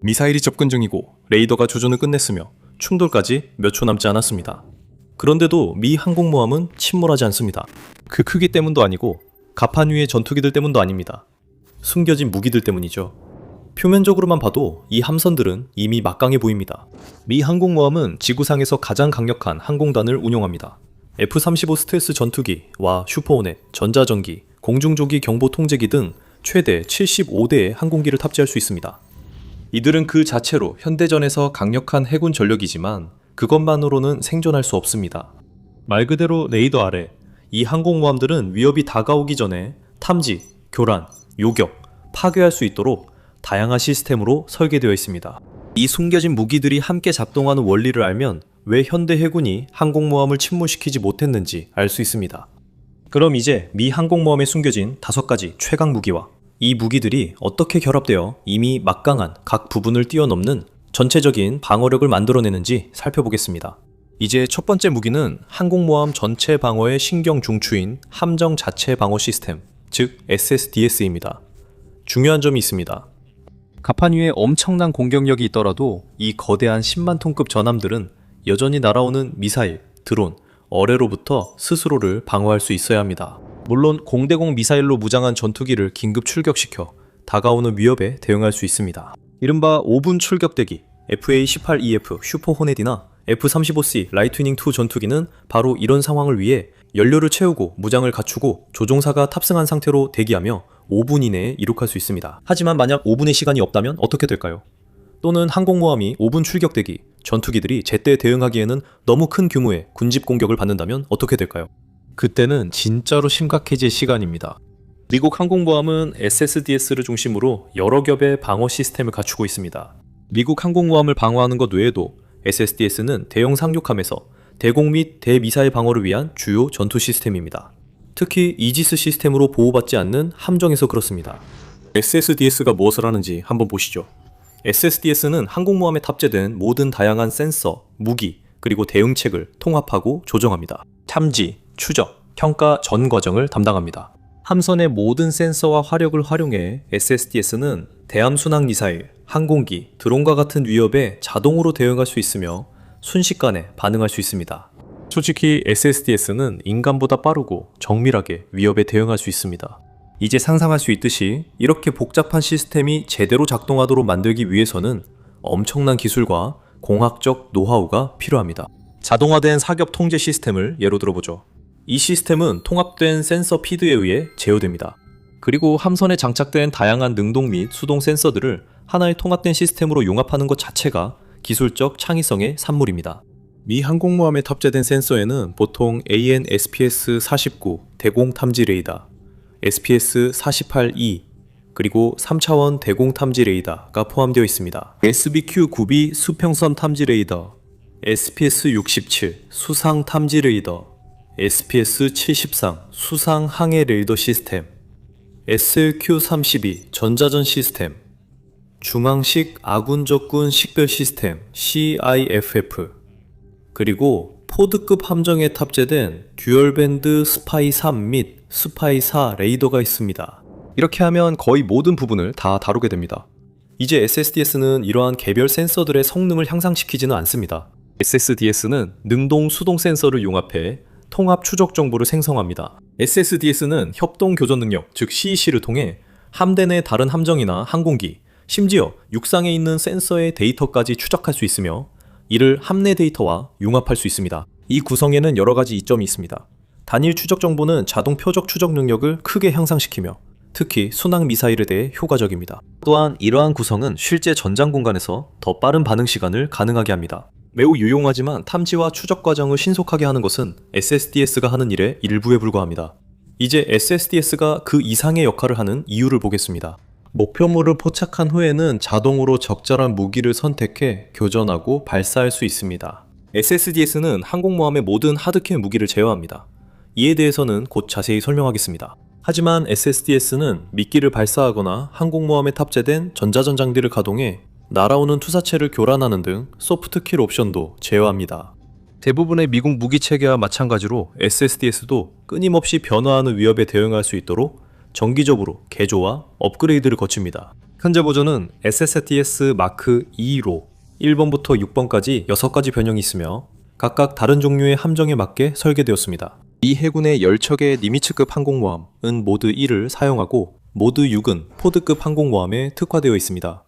미사일이 접근 중이고 레이더가 조준을 끝냈으며 충돌까지 몇 초 남지 않았습니다. 그런데도 미 항공모함은 침몰하지 않습니다. 그 크기 때문도 아니고 갑판 위의 전투기들 때문도 아닙니다. 숨겨진 무기들 때문이죠. 표면적으로만 봐도 이 함선들은 이미 막강해 보입니다. 미 항공모함은 지구상에서 가장 강력한 항공단을 운용합니다. F-35 스텔스 전투기와 슈퍼호넷, 전자전기, 공중조기 경보 통제기 등 최대 75대의 항공기를 탑재할 수 있습니다. 이들은 그 자체로 현대전에서 강력한 해군 전력이지만 그것만으로는 생존할 수 없습니다. 말 그대로 레이더 아래 이 항공모함들은 위협이 다가오기 전에 탐지, 교란, 요격, 파괴할 수 있도록 다양한 시스템으로 설계되어 있습니다. 이 숨겨진 무기들이 함께 작동하는 원리를 알면 왜 현대 해군이 항공모함을 침몰시키지 못했는지 알 수 있습니다. 그럼 이제 미 항공모함에 숨겨진 5가지 최강 무기와 이 무기들이 어떻게 결합되어 이미 막강한 각 부분을 뛰어넘는 전체적인 방어력을 만들어내는지 살펴보겠습니다. 이제 첫 번째 무기는 항공모함 전체 방어의 신경 중추인 함정 자체 방어 시스템, 즉 SSDS입니다. 중요한 점이 있습니다. 갑판 위에 엄청난 공격력이 있더라도 이 거대한 10만 톤급 전함들은 여전히 날아오는 미사일, 드론, 어뢰로부터 스스로를 방어할 수 있어야 합니다. 물론 공대공 미사일로 무장한 전투기를 긴급 출격시켜 다가오는 위협에 대응할 수 있습니다. 이른바 5분 출격대기 FA-18EF 슈퍼호넷이나 F-35C 라이트닝2 전투기는 바로 이런 상황을 위해 연료를 채우고 무장을 갖추고 조종사가 탑승한 상태로 대기하며 5분 이내에 이륙할 수 있습니다. 하지만 만약 5분의 시간이 없다면 어떻게 될까요? 또는 항공모함이 5분 출격대기, 전투기들이 제때 대응하기에는 너무 큰 규모의 군집 공격을 받는다면 어떻게 될까요? 그때는 진짜로 심각해질 시간입니다. 미국 항공모함은 SSDS를 중심으로 여러 겹의 방어 시스템을 갖추고 있습니다. 미국 항공모함을 방어하는 것 외에도 SSDS는 대형 상륙함에서 대공 및 대미사일 방어를 위한 주요 전투 시스템입니다. 특히 이지스 시스템으로 보호받지 않는 함정에서 그렇습니다. SSDS가 무엇을 하는지 한번 보시죠. SSDS는 항공모함에 탑재된 모든 다양한 센서, 무기, 그리고 대응책을 통합하고 조정합니다. 탐지, 추적, 평가 전 과정을 담당합니다. 함선의 모든 센서와 화력을 활용해 SSDS는 대함 순항 미사일, 항공기, 드론과 같은 위협에 자동으로 대응할 수 있으며 순식간에 반응할 수 있습니다. 솔직히 SSDS는 인간보다 빠르고 정밀하게 위협에 대응할 수 있습니다. 이제 상상할 수 있듯이 이렇게 복잡한 시스템이 제대로 작동하도록 만들기 위해서는 엄청난 기술과 공학적 노하우가 필요합니다. 자동화된 사격 통제 시스템을 예로 들어보죠. 이 시스템은 통합된 센서 피드에 의해 제어됩니다. 그리고 함선에 장착된 다양한 능동 및 수동 센서들을 하나의 통합된 시스템으로 융합하는 것 자체가 기술적 창의성의 산물입니다. 미 항공모함에 탑재된 센서에는 보통 AN/SPS-49 대공 탐지 레이더, SPS-48E, 그리고 3차원 대공 탐지 레이더가 포함되어 있습니다. SBQ-9B 수평선 탐지 레이더, SPS-67 수상 탐지 레이더, SPS-73 수상 항해 레이더 시스템, SLQ-32 전자전 시스템, 중앙식 아군 적군 식별 시스템 CIFF, 그리고 포드급 함정에 탑재된 듀얼밴드 스파이 3 및 스파이 4 레이더가 있습니다. 이렇게 하면 거의 모든 부분을 다 다루게 됩니다. 이제 SSDS는 이러한 개별 센서들의 성능을 향상시키지는 않습니다. SSDS는 능동 수동 센서를 융합해 통합 추적 정보를 생성합니다. SSDS는 협동 교전 능력, 즉 CEC를 통해 함대 내 다른 함정이나 항공기, 심지어 육상에 있는 센서의 데이터까지 추적할 수 있으며 이를 함내 데이터와 융합할 수 있습니다. 이 구성에는 여러 가지 이점이 있습니다. 단일 추적 정보는 자동 표적 추적 능력을 크게 향상시키며 특히 순항 미사일에 대해 효과적입니다. 또한 이러한 구성은 실제 전장 공간에서 더 빠른 반응 시간을 가능하게 합니다. 매우 유용하지만 탐지와 추적 과정을 신속하게 하는 것은 SSDS가 하는 일의 일부에 불과합니다. 이제 SSDS가 그 이상의 역할을 하는 이유를 보겠습니다. 목표물을 포착한 후에는 자동으로 적절한 무기를 선택해 교전하고 발사할 수 있습니다. SSDS는 항공모함의 모든 하드캐 무기를 제어합니다. 이에 대해서는 곧 자세히 설명하겠습니다. 하지만 SSDS는 미끼를 발사하거나 항공모함에 탑재된 전자전 장비를 가동해 날아오는 투사체를 교란하는 등 소프트킬 옵션도 제어합니다. 대부분의 미국 무기 체계와 마찬가지로 SSDS도 끊임없이 변화하는 위협에 대응할 수 있도록 정기적으로 개조와 업그레이드를 거칩니다. 현재 버전은 SSDS 마크 2로 1번부터 6번까지 6가지 변형이 있으며 각각 다른 종류의 함정에 맞게 설계되었습니다. 미 해군의 열척의 니미츠급 항공모함은 모드 1을 사용하고 모드 6은 포드급 항공모함에 특화되어 있습니다.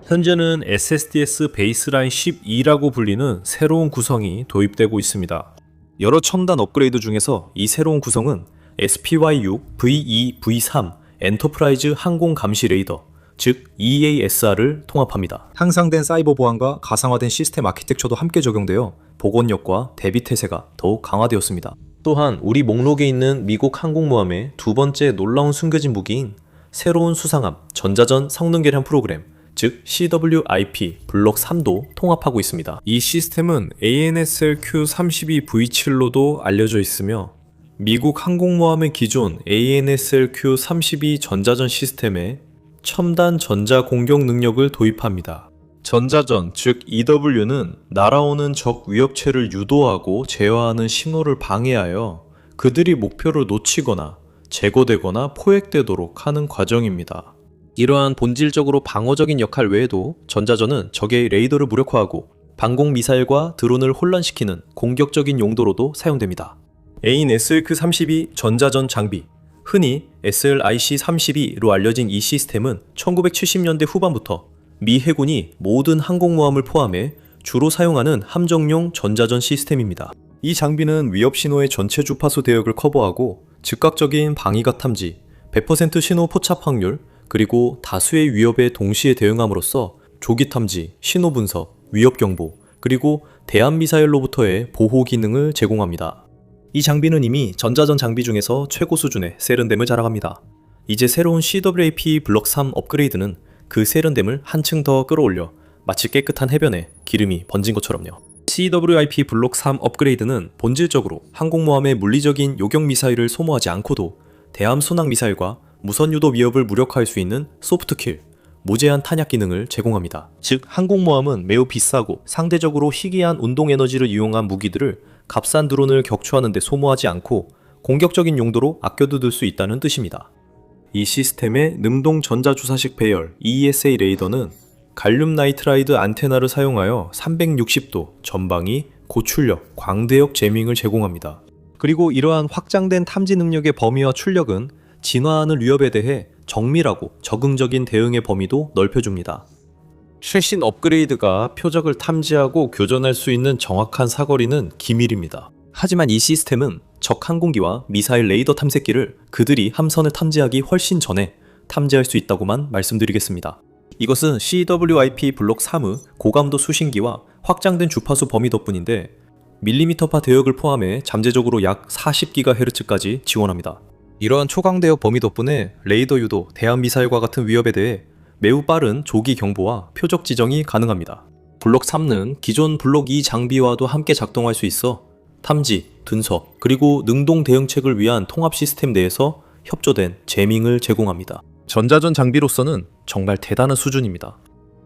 현재는 SSDS 베이스라인 12라고 불리는 새로운 구성이 도입되고 있습니다. 여러 첨단 업그레이드 중에서 이 새로운 구성은 SPY-6 V2 V3 엔터프라이즈 항공 감시 레이더, 즉 EASR을 통합합니다. 향상된 사이버 보안과 가상화된 시스템 아키텍처도 함께 적용되어 복원력과 대비 태세가 더욱 강화되었습니다. 또한 우리 목록에 있는 미국 항공모함의 두 번째 놀라운 숨겨진 무기인 새로운 수상함 전자전 성능 개량 프로그램, 즉 CWIP 블록 3도 통합하고 있습니다. 이 시스템은 ANSL-Q32V7로도 알려져 있으며 미국 항공모함의 기존 ANSL-Q32 전자전 시스템에 첨단 전자 공격 능력을 도입합니다. 전자전, 즉 EW는 날아오는 적 위협체를 유도하고 제어하는 신호를 방해하여 그들이 목표를 놓치거나 제거되거나 포획되도록 하는 과정입니다. 이러한 본질적으로 방어적인 역할 외에도 전자전은 적의 레이더를 무력화하고 방공 미사일과 드론을 혼란시키는 공격적인 용도로도 사용됩니다. ANSL-Q32 전자전 장비, 흔히 SLIC-32로 알려진 이 시스템은 1970년대 후반부터 미 해군이 모든 항공모함을 포함해 주로 사용하는 함정용 전자전 시스템입니다. 이 장비는 위협 신호의 전체 주파수 대역을 커버하고 즉각적인 방위각 탐지, 100% 신호 포착 확률, 그리고 다수의 위협에 동시에 대응함으로써 조기 탐지, 신호 분석, 위협 경보, 그리고 대함 미사일로부터의 보호 기능을 제공합니다. 이 장비는 이미 전자전 장비 중에서 최고 수준의 세련됨을 자랑합니다. 이제 새로운 CWAP 블록 3 업그레이드는 그 세련됨을 한층 더 끌어올려 마치 깨끗한 해변에 기름이 번진 것처럼요. CWIP 블록 3 업그레이드는 본질적으로 항공모함의 물리적인 요격 미사일을 소모하지 않고도 대함 순항 미사일과 무선 유도 위협을 무력화할 수 있는 소프트킬, 무제한 탄약 기능을 제공합니다. 즉, 항공모함은 매우 비싸고 상대적으로 희귀한 운동 에너지를 이용한 무기들을 값싼 드론을 격추하는 데 소모하지 않고 공격적인 용도로 아껴두들 수 있다는 뜻입니다. 이 시스템의 능동 전자주사식 배열 ESA 레이더는 갈륨 나이트라이드 안테나를 사용하여 360도 전방위, 고출력, 광대역 제밍을 제공합니다. 그리고 이러한 확장된 탐지 능력의 범위와 출력은 진화하는 위협에 대해 정밀하고 적응적인 대응의 범위도 넓혀줍니다. 최신 업그레이드가 표적을 탐지하고 교전할 수 있는 정확한 사거리는 기밀입니다. 하지만 이 시스템은 적 항공기와 미사일 레이더 탐색기를 그들이 함선을 탐지하기 훨씬 전에 탐지할 수 있다고만 말씀드리겠습니다. 이것은 CWIP 블록 3의 고감도 수신기와 확장된 주파수 범위 덕분인데 밀리미터파 대역을 포함해 잠재적으로 약 40GHz까지 지원합니다. 이러한 초강대역 범위 덕분에 레이더 유도, 대함 미사일과 같은 위협에 대해 매우 빠른 조기 경보와 표적 지정이 가능합니다. 블록 3는 기존 블록 2 장비와도 함께 작동할 수 있어 탐지, 분석, 그리고 능동 대응책을 위한 통합 시스템 내에서 협조된 제밍을 제공합니다. 전자전 장비로서는 정말 대단한 수준입니다.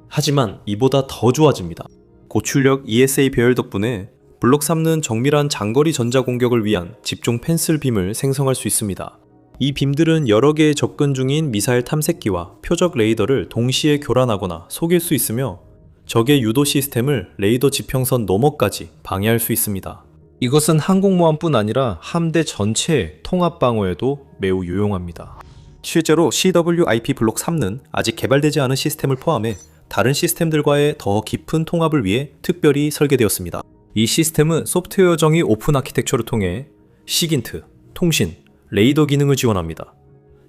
하지만 이보다 더 좋아집니다. 고출력 ESA 배열 덕분에 블록 3는 정밀한 장거리 전자 공격을 위한 집중 펜슬 빔을 생성할 수 있습니다. 이 빔들은 여러 개의 접근 중인 미사일 탐색기와 표적 레이더를 동시에 교란하거나 속일 수 있으며 적의 유도 시스템을 레이더 지평선 너머까지 방해할 수 있습니다. 이것은 항공모함뿐 아니라 함대 전체의 통합 방어에도 매우 유용합니다. 실제로 CWIP 블록 3는 아직 개발되지 않은 시스템을 포함해 다른 시스템들과의 더 깊은 통합을 위해 특별히 설계되었습니다. 이 시스템은 소프트웨어 정의 오픈 아키텍처를 통해 시긴트, 통신, 레이더 기능을 지원합니다.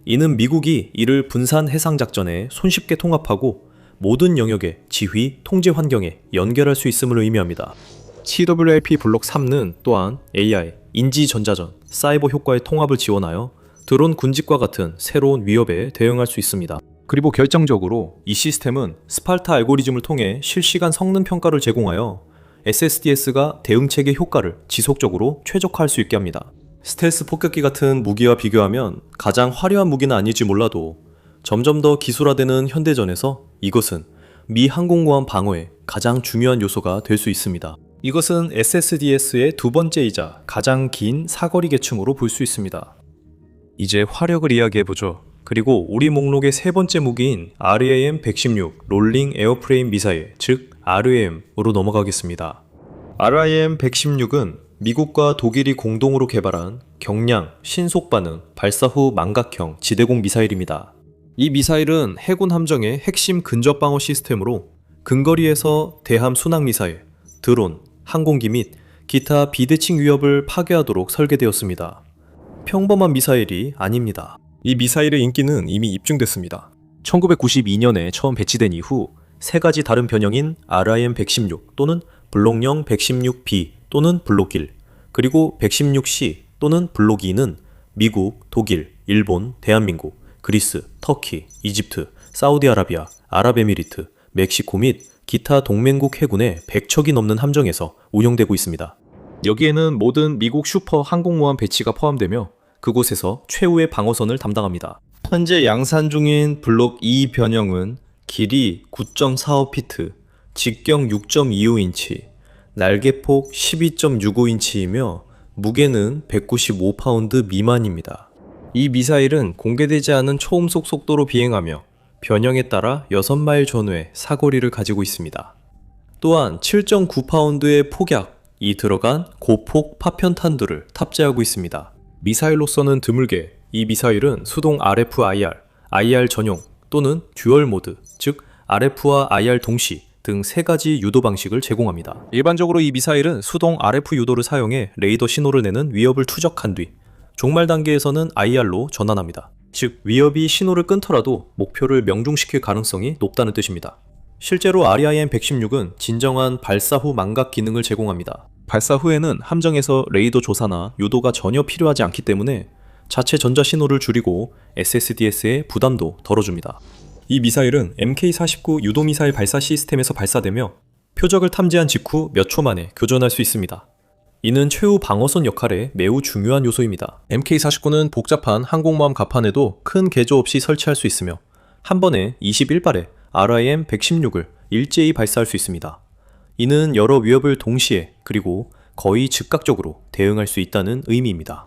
이는 미국이 이를 분산 해상 작전에 손쉽게 통합하고 모든 영역의 지휘, 통제 환경에 연결할 수 있음을 의미합니다. CWIP 블록 3는 또한 AI, 인지 전자전, 사이버 효과의 통합을 지원하여 드론 군집과 같은 새로운 위협에 대응할 수 있습니다. 그리고 결정적으로 이 시스템은 스파르타 알고리즘을 통해 실시간 성능 평가를 제공하여 SSDS가 대응체계 효과를 지속적으로 최적화할 수 있게 합니다. 스텔스 폭격기 같은 무기와 비교하면 가장 화려한 무기는 아닐지 몰라도 점점 더 기술화되는 현대전에서 이것은 미 항공모함 방어의 가장 중요한 요소가 될 수 있습니다. 이것은 SSDS의 두 번째이자 가장 긴 사거리 계층으로 볼 수 있습니다. 이제 화력을 이야기해보죠. 그리고 우리 목록의 세 번째 무기인 RAM-116 롤링 에어프레임 미사일, 즉 RAM으로 넘어가겠습니다. RAM-116은 미국과 독일이 공동으로 개발한 경량, 신속 반응, 발사 후 망각형 지대공 미사일입니다. 이 미사일은 해군 함정의 핵심 근접 방어 시스템으로 근거리에서 대함 순항 미사일, 드론, 항공기 및 기타 비대칭 위협을 파괴하도록 설계되었습니다. 평범한 미사일이 아닙니다. 이 미사일의 인기는 이미 입증됐습니다. 1992년에 처음 배치된 이후 세 가지 다른 변형인 RIM-116 또는 블록형 116B 또는 블록 1, 그리고 116C 또는 블록 2는 미국, 독일, 일본, 대한민국, 그리스, 터키, 이집트, 사우디아라비아, 아랍에미리트, 멕시코 및 기타 동맹국 해군의 100척이 넘는 함정에서 운용되고 있습니다. 여기에는 모든 미국 슈퍼 항공모함 배치가 포함되며 그곳에서 최후의 방어선을 담당합니다. 현재 양산 중인 블록 2 변형은 길이 9.45피트, 직경 6.25인치, 날개폭 12.65인치이며 무게는 195파운드 미만입니다. 이 미사일은 공개되지 않은 초음속 속도로 비행하며 변형에 따라 6마일 전후의 사거리를 가지고 있습니다. 또한 7.9파운드의 폭약이 들어간 고폭 파편탄두를 탑재하고 있습니다. 미사일로서는 드물게 이 미사일은 수동 RF-IR, IR 전용 또는 듀얼 모드, 즉 RF와 IR 동시 등 세 가지 유도 방식을 제공합니다. 일반적으로 이 미사일은 수동 RF 유도를 사용해 레이더 신호를 내는 위협을 투적한 뒤 종말 단계에서는 IR로 전환합니다. 즉 위협이 신호를 끊더라도 목표를 명중시킬 가능성이 높다는 뜻입니다. 실제로 RIM-116은 진정한 발사 후 망각 기능을 제공합니다. 발사 후에는 함정에서 레이더 조사나 유도가 전혀 필요하지 않기 때문에 자체 전자 신호를 줄이고 SSDS의 부담도 덜어줍니다. 이 미사일은 MK-49 유도미사일 발사 시스템에서 발사되며 표적을 탐지한 직후 몇 초 만에 교전할 수 있습니다. 이는 최후 방어선 역할에 매우 중요한 요소입니다. MK-49는 복잡한 항공모함 갑판에도 큰 개조 없이 설치할 수 있으며 한 번에 21발의 RIM-116을 일제히 발사할 수 있습니다. 이는 여러 위협을 동시에 그리고 거의 즉각적으로 대응할 수 있다는 의미입니다.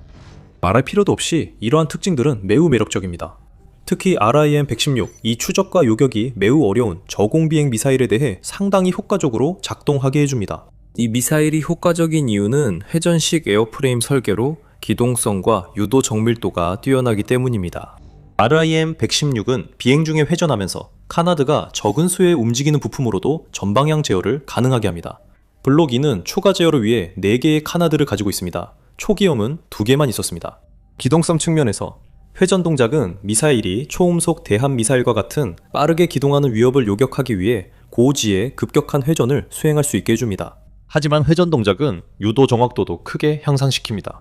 말할 필요도 없이 이러한 특징들은 매우 매력적입니다. 특히 RIM-116, 이 추적과 요격이 매우 어려운 저공비행 미사일에 대해 상당히 효과적으로 작동하게 해줍니다. 이 미사일이 효과적인 이유는 회전식 에어프레임 설계로 기동성과 유도 정밀도가 뛰어나기 때문입니다. RIM-116은 비행 중에 회전하면서 카나드가 적은 수에 움직이는 부품으로도 전방향 제어를 가능하게 합니다. 블록 2는 초과 제어를 위해 4개의 카나드를 가지고 있습니다. 초기염은 2개만 있었습니다. 기동성 측면에서 회전 동작은 미사일이 초음속 대함 미사일과 같은 빠르게 기동하는 위협을 요격하기 위해 고지의 급격한 회전을 수행할 수 있게 해줍니다. 하지만 회전 동작은 유도 정확도도 크게 향상시킵니다.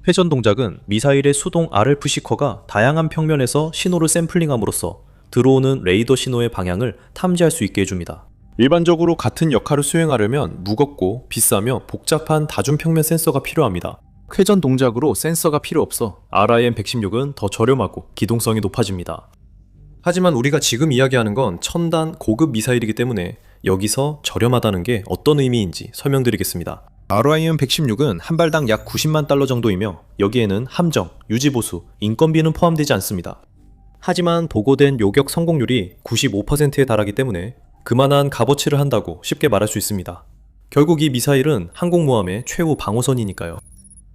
회전 동작은 미사일의 수동 RF 시커가 다양한 평면에서 신호를 샘플링함으로써 들어오는 레이더 신호의 방향을 탐지할 수 있게 해줍니다. 일반적으로 같은 역할을 수행하려면 무겁고 비싸며 복잡한 다중평면 센서가 필요합니다. 회전 동작으로 센서가 필요 없어 RIM-116은 더 저렴하고 기동성이 높아집니다. 하지만 우리가 지금 이야기하는 건 첨단 고급 미사일이기 때문에 여기서 저렴하다는 게 어떤 의미인지 설명드리겠습니다. RIM-116은 한 발당 약 90만 달러 정도이며 여기에는 함정, 유지보수, 인건비는 포함되지 않습니다. 하지만 보고된 요격 성공률이 95%에 달하기 때문에 그만한 값어치를 한다고 쉽게 말할 수 있습니다. 결국 이 미사일은 항공모함의 최후 방어선이니까요.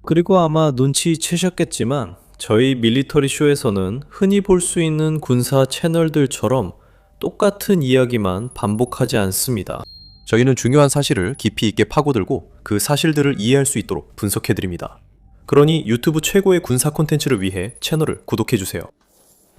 그리고 아마 눈치채셨겠지만 저희 밀리터리 쇼에서는 흔히 볼 수 있는 군사 채널들처럼 똑같은 이야기만 반복하지 않습니다. 저희는 중요한 사실을 깊이 있게 파고들고 그 사실들을 이해할 수 있도록 분석해드립니다. 그러니 유튜브 최고의 군사 콘텐츠를 위해 채널을 구독해주세요.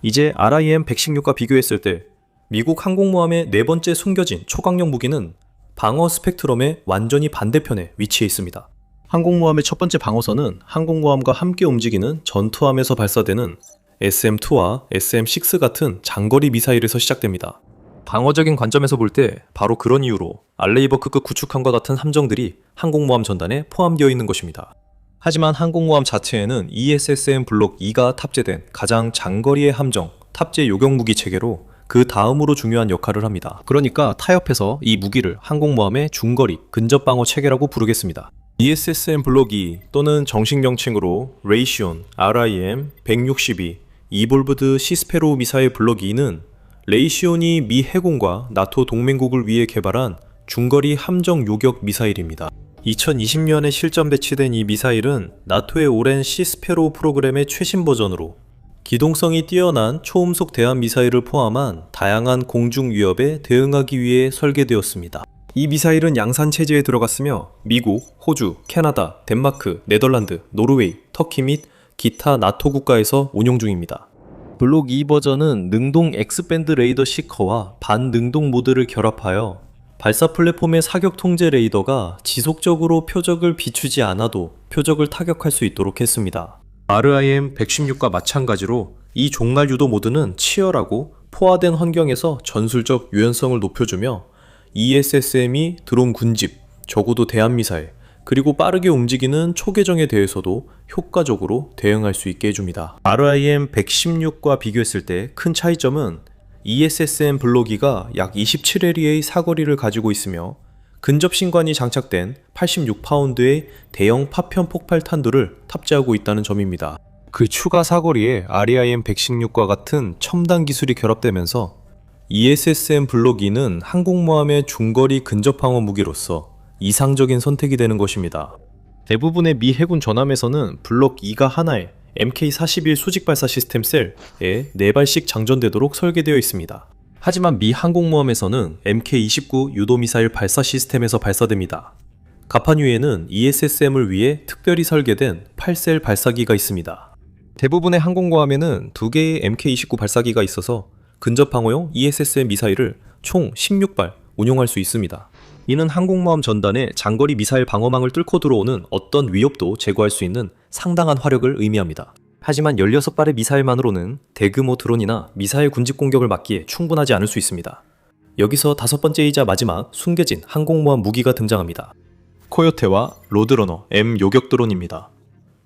이제 RIM-116과 비교했을 때 미국 항공모함의 네 번째 숨겨진 초강력 무기는 방어 스펙트럼의 완전히 반대편에 위치해 있습니다. 항공모함의 첫 번째 방어선은 항공모함과 함께 움직이는 전투함에서 발사되는 SM-2와 SM-6 같은 장거리 미사일에서 시작됩니다. 방어적인 관점에서 볼 때 바로 그런 이유로 알레이버크급 구축함과 같은 함정들이 항공모함 전단에 포함되어 있는 것입니다. 하지만 항공모함 자체에는 ESSM 블록 2가 탑재된 가장 장거리의 함정, 탑재 요격무기 체계로 그 다음으로 중요한 역할을 합니다. 그러니까 타협해서 이 무기를 항공모함의 중거리 근접방어 체계라고 부르겠습니다. ESSM 블록 2 또는 정식 명칭으로 레이시온 RIM-162 이볼브드 시스페로우 미사일 블록 2는 레이시온이 미 해군과 나토 동맹국을 위해 개발한 중거리 함정 요격 미사일입니다. 2020년에 실전 배치된 이 미사일은 나토의 오랜 시스페로우 프로그램의 최신 버전으로 기동성이 뛰어난 초음속 대함 미사일을 포함한 다양한 공중 위협에 대응하기 위해 설계되었습니다. 이 미사일은 양산 체제에 들어갔으며 미국, 호주, 캐나다, 덴마크, 네덜란드, 노르웨이, 터키 및 기타 나토 국가에서 운용 중입니다. 블록 2 버전은 능동 X밴드 레이더 시커와 반능동 모드를 결합하여 발사 플랫폼의 사격 통제 레이더가 지속적으로 표적을 비추지 않아도 표적을 타격할 수 있도록 했습니다. RIM-116과 마찬가지로 이 종말 유도 모드는 치열하고 포화된 환경에서 전술적 유연성을 높여주며 ESSM이 드론 군집, 적어도 대한미사일, 그리고 빠르게 움직이는 초계정에 대해서도 효과적으로 대응할 수 있게 해줍니다. RIM-116과 비교했을 때 큰 차이점은 ESSM 블록 2가 약 27LE의 사거리를 가지고 있으며 근접신관이 장착된 86파운드의 대형 파편 폭발 탄두를 탑재하고 있다는 점입니다. 그 추가 사거리에 RIM-116과 같은 첨단 기술이 결합되면서 ESSM 블록 2는 항공모함의 중거리 근접방어 무기로서 이상적인 선택이 되는 것입니다. 대부분의 미 해군 전함에서는 블록 2가 하나에 MK-41 수직 발사 시스템 셀에 4발씩 장전되도록 설계되어 있습니다. 하지만 미 항공모함에서는 MK-29 유도미사일 발사 시스템에서 발사됩니다. 가판위에는 ESSM을 위해 특별히 설계된 8셀 발사기가 있습니다. 대부분의 항공모함에는 2개의 MK-29 발사기가 있어서 근접방어용 ESSM 미사일을 총 16발 운용할 수 있습니다. 이는 항공모함 전단에 장거리 미사일 방어망을 뚫고 들어오는 어떤 위협도 제거할 수 있는 상당한 화력을 의미합니다. 하지만 16발의 미사일만으로는 대규모 드론이나 미사일 군집 공격을 막기에 충분하지 않을 수 있습니다. 여기서 5번째이자 마지막 숨겨진 항공모함 무기가 등장합니다. 코요테와 로드러너 M 요격 드론입니다.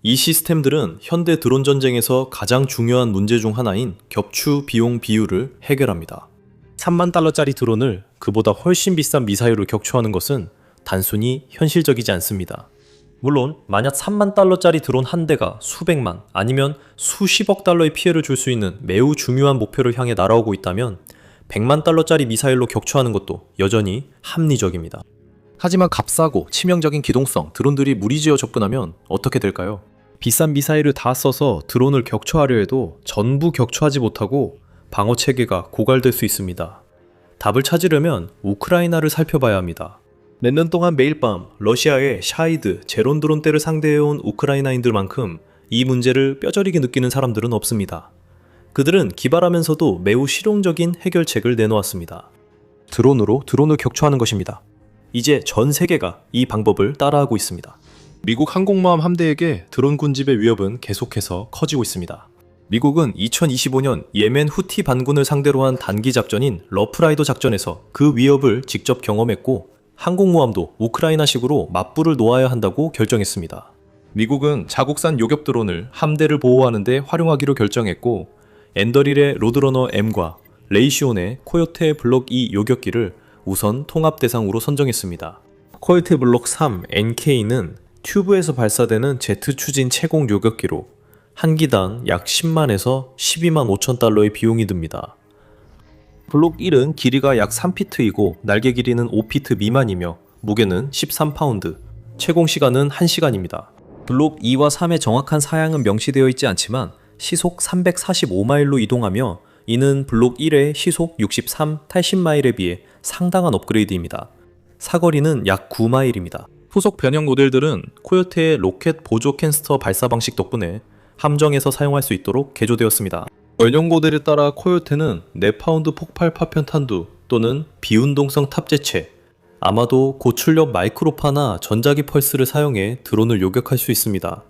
이 시스템들은 현대 드론 전쟁에서 가장 중요한 문제 중 하나인 격추 비용 비율을 해결합니다. 3만 달러짜리 드론을 그보다 훨씬 비싼 미사일로 격추하는 것은 단순히 현실적이지 않습니다. 물론 만약 3만 달러짜리 드론 한 대가 수백만 아니면 수십억 달러의 피해를 줄 수 있는 매우 중요한 목표를 향해 날아오고 있다면 100만 달러짜리 미사일로 격추하는 것도 여전히 합리적입니다. 하지만 값싸고 치명적인 기동성 드론들이 무리지어 접근하면 어떻게 될까요? 비싼 미사일을 다 써서 드론을 격추하려 해도 전부 격추하지 못하고 방어 체계가 고갈될 수 있습니다. 답을 찾으려면 우크라이나를 살펴봐야 합니다. 몇 년 동안 매일 밤 러시아의 샤이드, 제론 드론 대를 상대해온 우크라이나인들만큼 이 문제를 뼈저리게 느끼는 사람들은 없습니다. 그들은 기발하면서도 매우 실용적인 해결책을 내놓았습니다. 드론으로 드론을 격추하는 것입니다. 이제 전 세계가 이 방법을 따라하고 있습니다. 미국 항공모함 함대에게 드론 군집의 위협은 계속해서 커지고 있습니다. 미국은 2025년 예멘 후티 반군을 상대로 한 단기 작전인 러프라이더 작전에서 그 위협을 직접 경험했고 항공모함도 우크라이나식으로 맞불을 놓아야 한다고 결정했습니다. 미국은 자국산 요격 드론을 함대를 보호하는 데 활용하기로 결정했고 엔더릴의 로드러너 M과 레이시온의 코요테 블록 2 요격기를 우선 통합 대상으로 선정했습니다. 코요테 블록 3 NK는 튜브에서 발사되는 제트 추진 채공 요격기로 한 기당 약 10만에서 12만 5천 달러의 비용이 듭니다. 블록 1은 길이가 약 3피트이고 날개 길이는 5피트 미만이며 무게는 13파운드, 채공 시간은 1시간입니다. 블록 2와 3의 정확한 사양은 명시되어 있지 않지만 시속 345마일로 이동하며 이는 블록 1의 시속 63 80마일에 비해 상당한 업그레이드입니다. 사거리는 약 9마일입니다. 후속 변형 모델들은 코요테의 로켓 보조 캔스터 발사 방식 덕분에 함정에서 사용할 수 있도록 개조되었습니다. 전용 모델에 따라 코요테는 4파운드 폭발 파편 탄두 또는 비운동성 탑재체, 아마도 고출력 마이크로파나 전자기 펄스를 사용해 드론을 요격할 수 있습니다.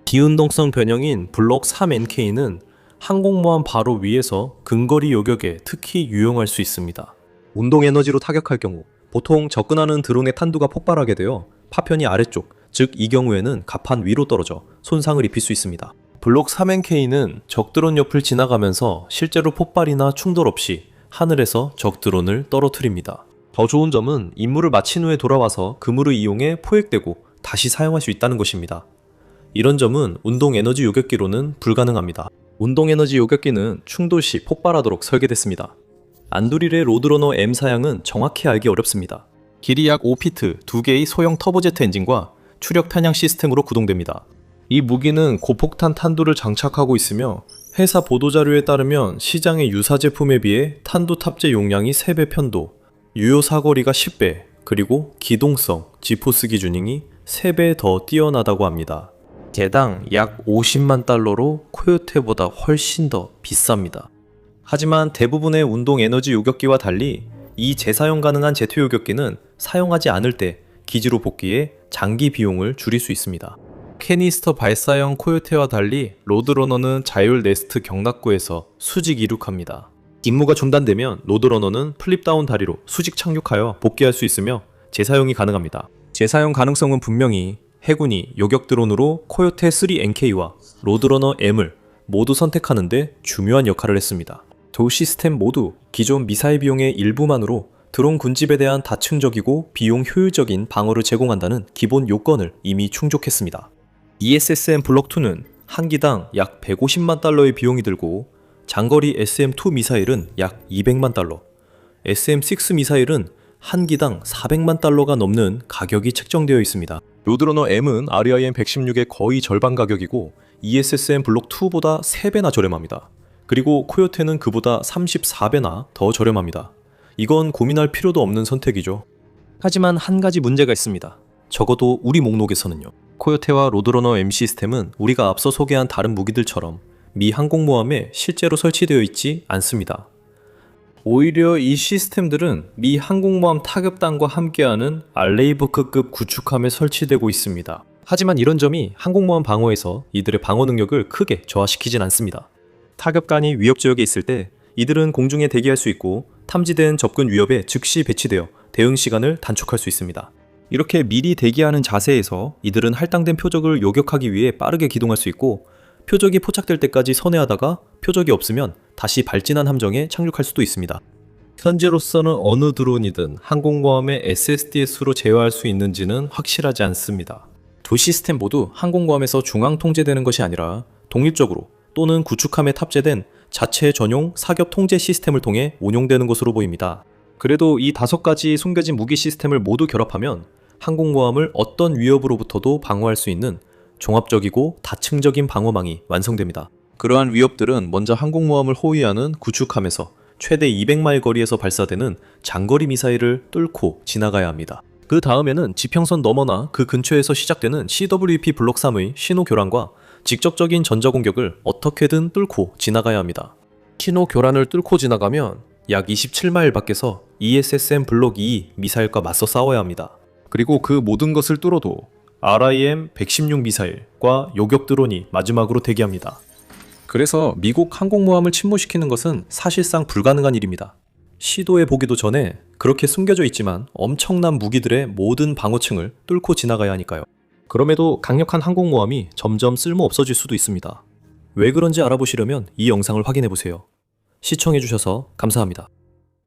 비운동성 변형인 블록 3NK는 항공모함 바로 위에서 근거리 요격에 특히 유용할 수 있습니다. 운동 에너지로 타격할 경우 보통 접근하는 드론의 탄두가 폭발하게 되어 파편이 아래쪽, 즉 이 경우에는 가판 위로 떨어져 손상을 입힐 수 있습니다. 블록 3NK는 적 드론 옆을 지나가면서 실제로 폭발이나 충돌 없이 하늘에서 적 드론을 떨어뜨립니다. 더 좋은 점은 임무를 마친 후에 돌아와서 그물을 이용해 포획되고 다시 사용할 수 있다는 것입니다. 이런 점은 운동 에너지 요격기로는 불가능합니다. 운동에너지 요격기는 충돌 시 폭발하도록 설계됐습니다. 안드릴의 로드러너 M 사양은 정확히 알기 어렵습니다. 길이 약 5피트, 2개의 소형 터보제트 엔진과 추력 편향 시스템으로 구동됩니다. 이 무기는 고폭탄 탄두를 장착하고 있으며 회사 보도자료에 따르면 시장의 유사 제품에 비해 탄두 탑재 용량이 3배 편도, 유효 사거리가 10배, 그리고 기동성, 지포스 기준이 3배 더 뛰어나다고 합니다. 개당 약 50만 달러로 코요테보다 훨씬 더 비쌉니다. 하지만 대부분의 운동 에너지 요격기와 달리 이 재사용 가능한 제트 요격기는 사용하지 않을 때 기지로 복귀해 장기 비용을 줄일 수 있습니다. 캐니스터 발사형 코요테와 달리 로드러너는 자율 네스트 경납구에서 수직 이륙합니다. 임무가 중단되면 로드러너는 플립다운 다리로 수직 착륙하여 복귀할 수 있으며 재사용이 가능합니다. 재사용 가능성은 분명히 해군이 요격 드론으로 코요테 3NK와 로드러너 M을 모두 선택하는데 중요한 역할을 했습니다. 두 시스템 모두 기존 미사일 비용의 일부만으로 드론 군집에 대한 다층적이고 비용 효율적인 방어를 제공한다는 기본 요건을 이미 충족했습니다. ESSM 블록2는 한 기당 약 150만 달러의 비용이 들고 장거리 SM2 미사일은 약 200만 달러, SM6 미사일은 한 기당 400만 달러가 넘는 가격이 책정되어 있습니다. 로드러너 M은 REIM 116의 거의 절반 가격이고 ESSM 블록2보다 3배나 저렴합니다. 그리고 코요테는 그보다 34배나 더 저렴합니다. 이건 고민할 필요도 없는 선택이죠. 하지만 한 가지 문제가 있습니다. 적어도 우리 목록에서는요. 코요테와 로드러너 M 시스템은 우리가 앞서 소개한 다른 무기들처럼 미 항공모함에 실제로 설치되어 있지 않습니다. 오히려 이 시스템들은 미 항공모함 타격단과 함께하는 알레이버크급 구축함에 설치되고 있습니다. 하지만 이런 점이 항공모함 방어에서 이들의 방어 능력을 크게 저하시키진 않습니다. 타격간이 위협 지역에 있을 때 이들은 공중에 대기할 수 있고 탐지된 접근 위협에 즉시 배치되어 대응 시간을 단축할 수 있습니다. 이렇게 미리 대기하는 자세에서 이들은 할당된 표적을 요격하기 위해 빠르게 기동할 수 있고 표적이 포착될 때까지 선회하다가 표적이 없으면 다시 발진한 함정에 착륙할 수도 있습니다. 현재로서는 어느 드론이든 항공모함의 SSDS로 제어할 수 있는지는 확실하지 않습니다. 두 시스템 모두 항공모함에서 중앙 통제되는 것이 아니라 독립적으로 또는 구축함에 탑재된 자체 전용 사격 통제 시스템을 통해 운용되는 것으로 보입니다. 그래도 이 5가지 숨겨진 무기 시스템을 모두 결합하면 항공모함을 어떤 위협으로부터도 방어할 수 있는 종합적이고 다층적인 방어망이 완성됩니다. 그러한 위협들은 먼저 항공모함을 호위하는 구축함에서 최대 200마일 거리에서 발사되는 장거리 미사일을 뚫고 지나가야 합니다. 그 다음에는 지평선 너머나 그 근처에서 시작되는 CWP 블록 3의 신호 교란과 직접적인 전자공격을 어떻게든 뚫고 지나가야 합니다. 신호 교란을 뚫고 지나가면 약 27마일 밖에서 ESSM 블록 2 미사일과 맞서 싸워야 합니다. 그리고 그 모든 것을 뚫어도 RIM 116 미사일과 요격 드론이 마지막으로 대기합니다. 그래서 미국 항공모함을 침몰시키는 것은 사실상 불가능한 일입니다. 시도해보기도 전에 그렇게 숨겨져 있지만 엄청난 무기들의 모든 방어층을 뚫고 지나가야 하니까요. 그럼에도 강력한 항공모함이 점점 쓸모 없어질 수도 있습니다. 왜 그런지 알아보시려면 이 영상을 확인해보세요. 시청해주셔서 감사합니다.